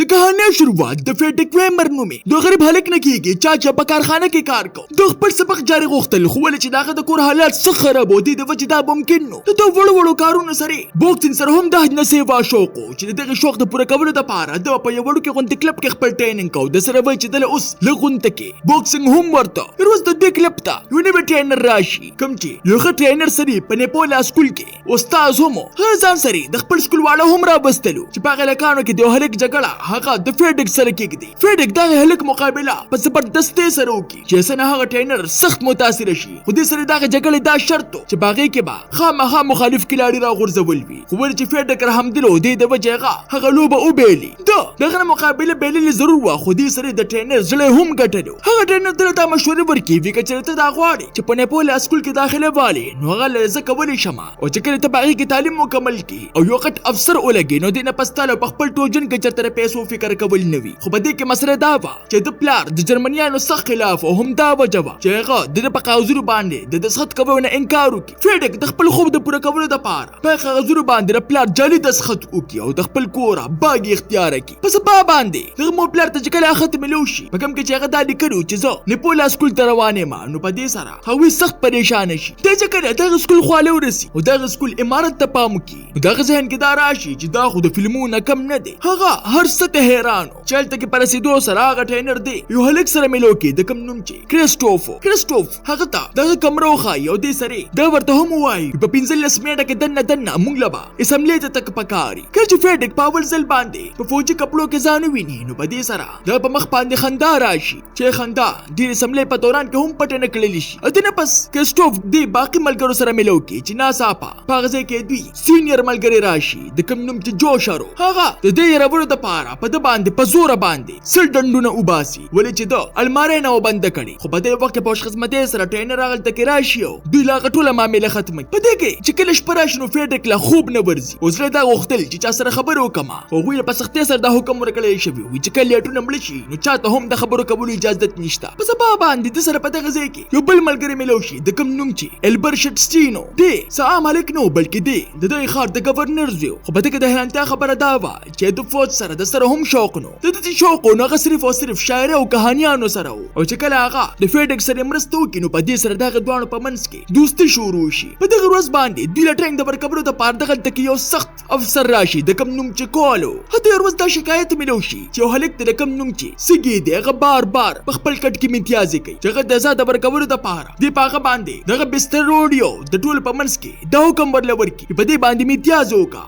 د کہانی شروعات د فیډک ویمر نومي د غریب هلک نه کیږي چا په کارخانه کې کار کو د خپل سبق جاري غوښتل خو ولې چې داغه د کور حالات څه خراب دي د وجې دا ممکن نو د وړو کارونو سره بوکسینګ سره هم د حج نصیبه شوق چې دغه شوق د پوره کولو لپاره د په یو وړو کې غونډه کلب کې خپل ټریننګ کو د سره وای چې د اوس لغونته کې بوکسینګ هم ورته روز د دې کلب ته یو نوی ټرینر راشي کوم چې یو ښه ټرینر سره په نیپولا سکول کې استاد هم ځان سره د خپل سکول والا هم را بستلو چې په غلکانو کې د هلک جګړه هغه د فیډک سره کېږي فیډک د هلک مقابله په زبردستۍ سره وکړي چې څنګه هغه ټرینر سخت متاثر شي خو دې سره دغه جګړې دا شرط چې باغې کې به خامخا مخالف کلاړي را غورځول وي خو ولې چې فیډک رحمدلو دې د وجه هغه لوبه وبېلي دغه مقابله بیلل ضرور و خو دې سره د ټرینر زړه هم ګټلو هغه ټرینر دلته مشورې ورکړي وی چې ته دا غواړي چې په نیپولا سکول کې داخله والي نو هغه لږه کولې شمه او چې کله ته باغې کې تعلیم مکمل کړي او یو غټ افسر ولګي نو دې نه پستاله په خپل ټوجن کې چرته پیسو فکر کول نه وي خو په دې کې مسله دا و چې د پلار د جرمنیانو سخت خلاف او هم دا وجه و چې هغه د په کاغذونو باندې د سخت کولو نه انکار وکړي فیډک د خپل خوب د پوره کولو لپاره په کاغذونو باندې د پلار جعلي دستخط وکړي او د خپل کور باغ اختیار کړي پس په باندې د مو پلار ته کله ختم لوشي په کوم کې چې هغه د لیکلو چې زه نیپولا سکول ته روانه ما نو په دې سره هغه سخت پریشان شي د چې کله د سکول خواله ورسي او د سکول امارت ته پام وکړي د ذهن کې دا راشي چې دا خو د فلمونو کم نه دی هغه هر څه ته حیران چلته کې پرسیدو سره هغه ټرینر دی یو هلک سره ملو کې د کم نوم چې کریسټوف هغه ته د کمرو خای او دې سره دا ورته هم وایي په 15 منټه کې دنه مونږ لبا اسمبلی ته تک پکاري کله چې فیډک پاول ځل باندې په فوجي کپړو کې ځانو ویني نو په دې سره د په مخ باندې خندا راشي چې خندا د اسمبلی په دوران کې هم پټ نه کړل شي ادنه پس کریسټوف دی باقي ملګرو سره ملو کې چې ناصافه پاغزه کې دوی سینیئر ملګری راشي د کوم نوم چې جوشارو هغه د دې ربړو د پاره په د باندې په زور باندې سل ډندونه وباسي ولې چې د الماری نه وبند کړي خو په دې وخت په خدمت سره ټرینر هغه تک راشي او دوی لا ټوله معاملې ختمه په دې کې چې کله شپه راشي نو فیډک لا خوب نه ورځي او زړه دا غوښتل چې چا سره خبرو وکما او غوی په سختۍ سره د حکم ورکړل شوی وي چې کله ټونه مړ شي نو چاته هم د خبرو کولو اجازه نشته په سبا باندې د سره په دغه ځای کې یو بل ملګری ملو شي د کوم نوم چې البرشت سټینو دی سلام علیکم نو بلکې دی د دې خار د گورنر زیو خو په دغه د حیرانتیا خبره دا و چې د فوج سره د سره هم شوق نو د دې شوق نو صرف او صرف شاعر او کہانیانو سره او چې کله هغه د فیډک سره مرسته وکړي نو په دې سره دغه دوانو په منځ کې دوستي شروع شي په دغه ورځ باندې دوی له ټرینګ د ورکبلو د پاره دغه تک یو سخت افسر راشي د کوم نوم چې کولو هته ورځ دا شکایت ملو شي چې یو هلک د کوم نوم چې سګي دی هغه بار په خپل کټ کې امتیازي کوي چې هغه د آزاد ورکبلو د پاره دی پاغه باندې دغه بستر روډیو د ټول په منځ کې دا حکم ورلور کی په دې باندې امتیاز وکا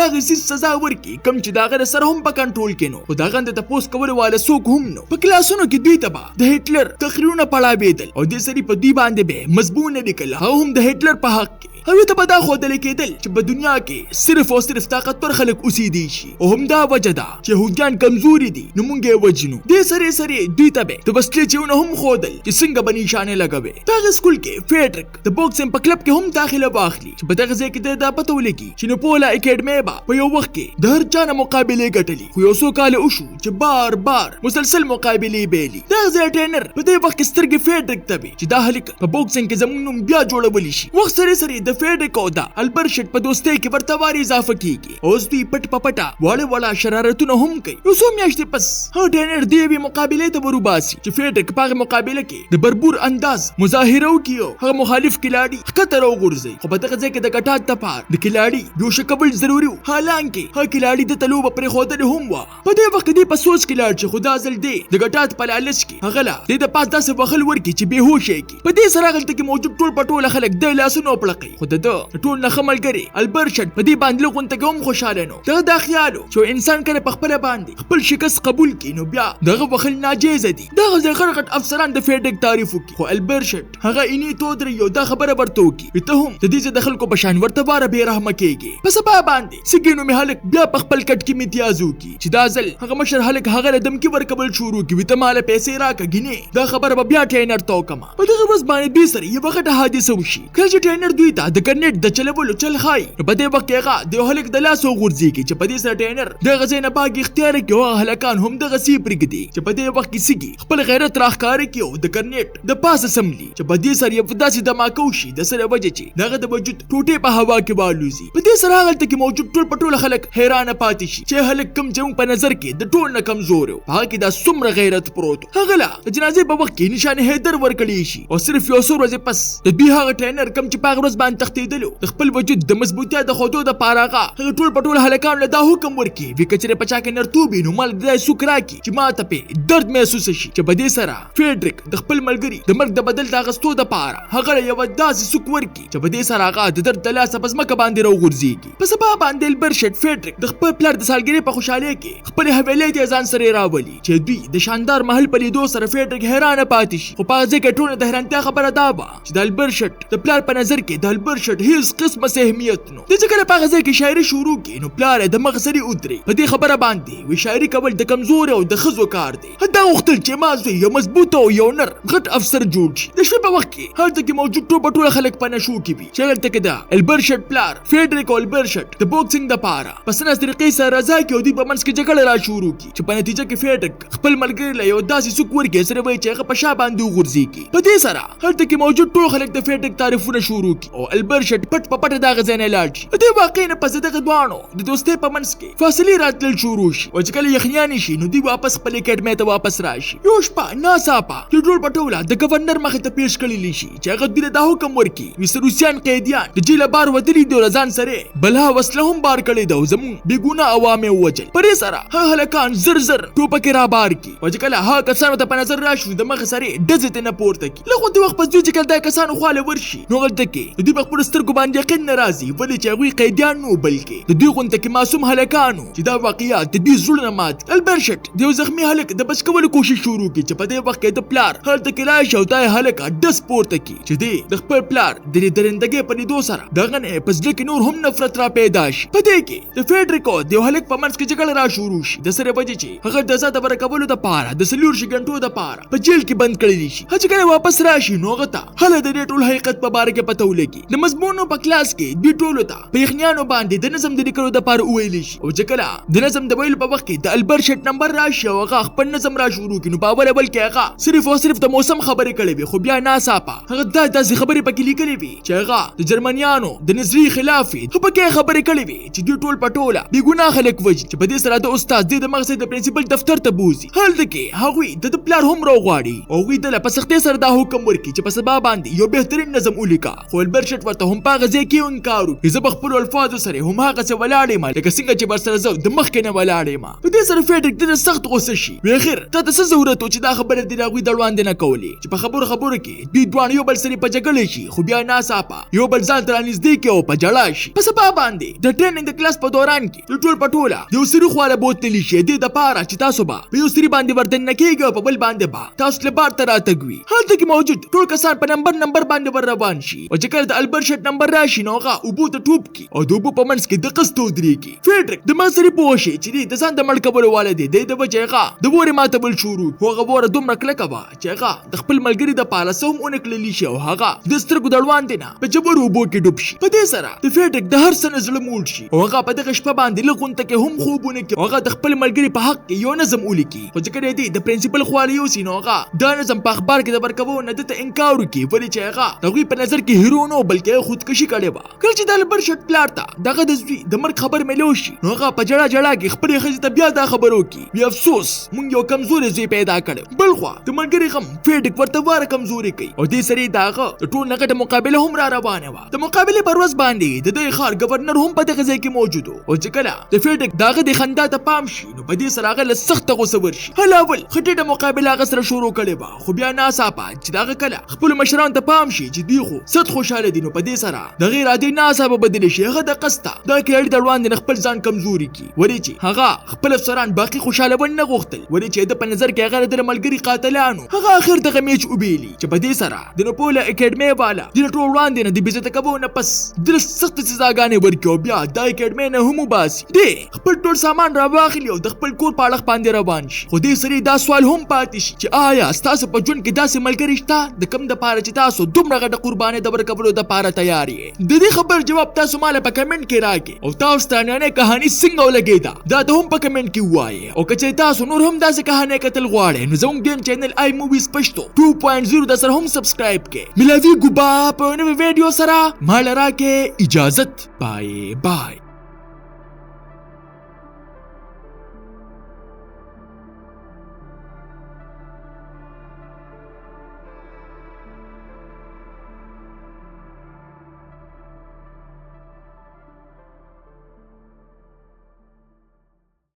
دغه سزا ورکی کم چې دغه سره هم په کنټرول کینو خو دغه د تاسو کول والا څوک هم نو په کلاسونو کې دوی تبا د هټلر تقریرونه پړاوېدل او د سری په دوی باندې به مضمون لیکل هم د هټلر په حق کې هغه ته دا خو د لیکدل چې په دنیا کې صرف او صرف طاقتور خلک اوسېدي شي او هم دا وجه ده چې هوګان کمزوري دي نو مونږ یې وجنو د سره دوی ته به د بسلې چېونه هم خودل چې څنګه به نشانه لګوي دغه سکول کې فیډک د بوکسینګ په کلب کې هم داخله واخلي چې په دغه ځای کې دا پته ولګي چې نیپولا اکیډمي به په یو وخت کې د هر چا نه مقابله ګټلي خو یو څو کال وشو چې بار مسلسل مقابله بیلي دغه ځای ټرینر په دې وخت کې سترګې فیډک ته چې دا هلک په بوکسینګ کې زموږ نوم بیا جوړولی شي وخت سره د فیډک او دا البرشت په دوستۍ کې ورته واری اضافه کیږي اوس دوی پټ پټه واړه شرارتونه هم کوي یو څو میاشتې پس هغه ټرینر دی مقابله ته وروباسي چې فیډک په مقابله کې د بربور انداز مظاهره وکړي هغه مخالف کلاړي خطر او غورځي خو په دغه ځای کې د ګټات تپار د کلاړي یو شکل ضروري حالانکه هغه کلاړي د تلوب پر خوده هم و په دې وخت دی په سوچ کلاړ چې خدا ځل دی د ګټات په لالچ کې هغه لا د پاس داسې وخل ورکی چې بهوش کی په دې سره غلطه کې موجود ټول پټول خلک د لاسونو پړقي خو د ټول نه خملګری البرشت په دې باندې لغونته کوم خوشاله نو دا خیالو چې انسان کله په خپل باندې خپل شکست قبول کړي نو بیا دغه وخل ناجیز دي دغه ځکه افسران د فیډک تعریف وکړي خو البرشت هغه اني تودري یو دا خبره ورته وکړي ته هم د دې د خلکو بشان ورته بار به رحم کېږي په سبا باندې سګینو می هلک بیا په خپل کټ کې امتیاز وکړي چې دا ځل هغه مشر هلک هغه دم کې ورکبل شروع کړي ته مال پیسې راکګینه دا خبره بیا ټرینر تو کما په دغه ورځ باندې دوی سره یو وخت حادثه وشي کله چې ټرینر دوی ته د کرنیټ د چلولو چل خای. په دې وخت کې هغه د هلک د لاس وغورځيږي چې په دې سره ټرینر د غزې نه باغ اختیار کوي او هلکان هم د غسی پرګدي چې په دې وخت کې سګي خپل غیرت راخکار کوي د کرنیټ د پاس اسمبلی چې په دې سره یو داسې دماکو شي د سره وجه چې دغه د وجود ټوټه په هوا کې والوزي. په دې سره هغه کې موجود ټول پټول خلک حیران پاتې شي چې هلک کم چې په نظر کې د ټول نه کمزور او هغه کې د څومره غیرت پروت. هغه لا د جنازې په وخت کې نشانه حیدر ورکړي شي او صرف یو څو ورځې پس د بیا هغه ټرینر کم چې په ورځ باندې تختیدلو د خپل وجود د مضبوطیا د خودو د پاراغه هغه ټول پټول هلکان له دا حکم ورکي وی کچره پچا کې نرتوبي نو مال د سوکرا کی چې ماته په درد محسوس شي چې په دې سره فریډریک د خپل ملګری د مرګ د بدل د غستو د پاره هغه یو داسې سوک ورکي چې په دې سره هغه د درد د لاس په ځمکه باندې راوغورځيږي. په سبا باندې البرشت فریډریک د خپل پلار د سالګرې په خوشاله کې خپل حویلې ته ځان سره راولي چې دوی د شاندار محل په لیدو سره فریډریک حیران پاتې شي. خو په ځکه ټول د حیرانتیا خبره دا وه چې د البرشت د پلار په نظر کې د البرشت هیڅ قسمه اهمیت نو د ځکه په ځکه کې شاعري شروع کړي نو پلار د مغزري ودري په دې خبره باندې وی شاعري کول د کمزور او د خزو کار دی. دا وختل چې ما زوی یو مضبوط او یو نر غټ افسر جوړ شي. د شپې په وخت کې هلته کې موجود ټول خلک په نشو کې وي چې هلته کې دا البرشت پلار فریډریک البرشت د بوکسینګ د پاره پس نه طریقې سره راځي کې دوی په منځ کې جګړه را شروع کی چې په نتیجه کې فریډریک خپل ملګری له یو داسې سوک ورکړي سره وایي چې هغه په شا باندې وغورځيږي. په دې سره هلته کې موجود ټول خلک د فریډریک تعریفونه شروع کی او البرشت پټ په پټ دا غزنه لاړ شي. د واقع نه پس دغه دوانو د دوستۍ په منځ کې فاصله راتلل شروع شي او چې کله یخنیانی شي نو دوی واپس خپل اکیډمي ته واپس راشي. یو شپه ناڅاپه د ټول پټوله د گورنر مخې ته پیش کړل شي چې هغه دوی ته حکم ورکړي وي روسيان قیدیان د جیل بار ودري د ځان سره بلها وسله هم بار کړی دا زمون بیګونه عوامه وجل. پرې سره هغه هلکان زر زر ټوپک را بار کی او چې کله هغه کسانو ته په نظر راشي د مخ سره دزته نه پورته کی لغه د وخت پس دوی چې کله د کسانو خاله ورشي نو غلطه کې دوی په خپل سترګو باندې یقین ناراضي ولې چې هغه قیدیان نو بلکې د دوی غونته کې معصوم هلکانو چې دا واقعیات د دې زړه مات. البرشت د یو زخمی هلک د بچ کولو کوشش شروع کی چې په دې وخت کې د پلار هلته کې راشي او دا هلک دس پورته کی چې دی د خپل پلار د درندګۍ په لیدو سره دغه نه پس لکه نور هم نفرت را پیدا شي. په دې کې د فریډریکو د هلک په منځ کې جګړه را شروع شي د سره وجه چې هغه د آزاد ورکولو د پاره د سلور شي غنټو د پاره په جیل کې بند کړی شي. هڅه کوي واپس راشي نو غته هله د ټول حقیقت په باره کې پته ولګي. د مضمونو په کلاس کې د ټولو ته په یخنیانو باندې د نظم د لیکلو د پاره ویل شي او چې کله د نظم د ویلو په وخت کې د البرشت نمبر راشي او هغه خپل نظم را شروع کړي نو په اول کې هغه صرف او صرف د موسم خبرې کړې وي خو بیا ناڅاپه هغه داسې خبرې پکې لیکلې وي چې هغه د جرمنیانو د نظریې خلاف وي. خو پکې خبرې کړې وي چې دوی ټول پټوله بې ګناه خلک وجي چې په دې سره د استاد د مغزه د پرنسپل دفتر ته بوزي. هلته کې هغوی د پلار هم راغواړي او هغوی د په سختۍ سره دا حکم ورکړي چې په سبا باندې یو بهترین نظم ولیکا. خو البرشت ورته هم په غزه کې انکار وکړي زه په خپل الفاظو سره هم هغه څه ولاړې ما لکه څنګه چې برسره زه د مخکې نه ولاړې ما. په دې سره فریډریک د سخت غوسه شي وی اخر ته څه ضرورت چې دا خبره دی هغوی د وړاندې نه کولې چې په خبرو کې دوی دوه یو بل سره په جګړه شي خو بیا ناڅاپه یو بل ځان تر نږدې کې او په جړا شي. په سبا باندې د ټریننګ د کلاس په دوران کې د ټول پټوله د یو خواله بوتل شي د پاره چې تاسو به یو سری باندې وردن نه کېږي او په بل باندې با تاسو له بار ته راتګوي. هلته کې موجود ټول کسان په نمبر باندې ور روان شي او چې کله د البرشت نمبر راشي نو هغه اوبو ته ټوپ کی او د اوبو په منځ کې د قسطو درېږي. فریډریک د ماسري پوه شي چې د ځان د مړ کولو والده د وجه هغه د ووري ماتول شروع هغه وره دومره کلکه وه چې هغه د خپل ملګري د پاره سم اونکللی شي او هغه د سترګو د روان دینه په جبر اوبو کې ډوب شي. په دې سره د فریډریک د هر څه زړه موړ شي او هغه په دغه شپه باندې لغونته کې هم خوبونه کې هغه د خپل ملګري په حق کې یو نظم ولیکي خو چې کله دی د پرنسپل خواله یو سینو هغه دا نظم په اخبار کې د ورکوو نه د انکار وکړي ولې چې هغه د غوی په نظر کې هیرو نو بلکې خودکشي کړې وه. کله چې د البرشت پلار ته دغه د زوی د مرګ خبر ملو شي نو هغه په جړا کې خپلې ښځې ته بیا دا خبر وکړي وی افسوس مونږ یو کمزوري زوی پیدا کړو. بل خوا د ملګري غم فریډریک ورته واره کمزوري کوي او دې سره دغه د ټول نګټه مقابله هم را روانه وه. د مقابله پر ورځ باندې د دې ښار گورنر هم په دغه ځای کې موجود او چې کله د فریډریک دغه د خندا ته پام شي نو په دې سره هغه له سخته غوسه ورشي. هلاول خټه مقابله هغه سره شروع کړې وه خو بیا ناڅاپه چې دغه کله خپل مشران ته پام شي چې دوی خو ست خوشاله دي نو په دې سره د غیر عادي ناڅاپه بدل شي هغه د قسطه دا کې د روان خپل ځان کمزوري کی ولې چې هغه خپل افسران باقي خوشاله ونه غوښتل ولې چې د په نظر کې هغه د ملګری قاتلانو هغه اخر دغه میچ وبېلی چې په دې سره د نوپوله اکیډمي والا د ټول وړاندې نه د بیزته کوو نه پس د سخت سزاګانې ورکړو بیا د اکیډمي نه هم وباسي دې خپل ټول سامان را واخلي او د خپل کور په اړه باندې روان شي. خو دې سره دا سوال هم پاتې شي چې آیا تاسو په ژوند کې داسې ملګری شته د کم د پاره چې تاسو دومره غټه قرباني د ورکولو د پاره لپاره تیار یې. د دې خبر جواب تاسو مال په کمنټ کې راکړئ او تاسو ته نن کہانی څنګه ولګیدا دا ته هم په کمنټ کې وایي. او که تاسو نور هم داسې کہانی کتل غواړئ نو زموږ دین چینل آی موویز پښتو 2.0 د سره هم سبسکرایب کړئ. ملاوي ګوبا په نوې ویډیو سره مال راکې اجازت. بای بای.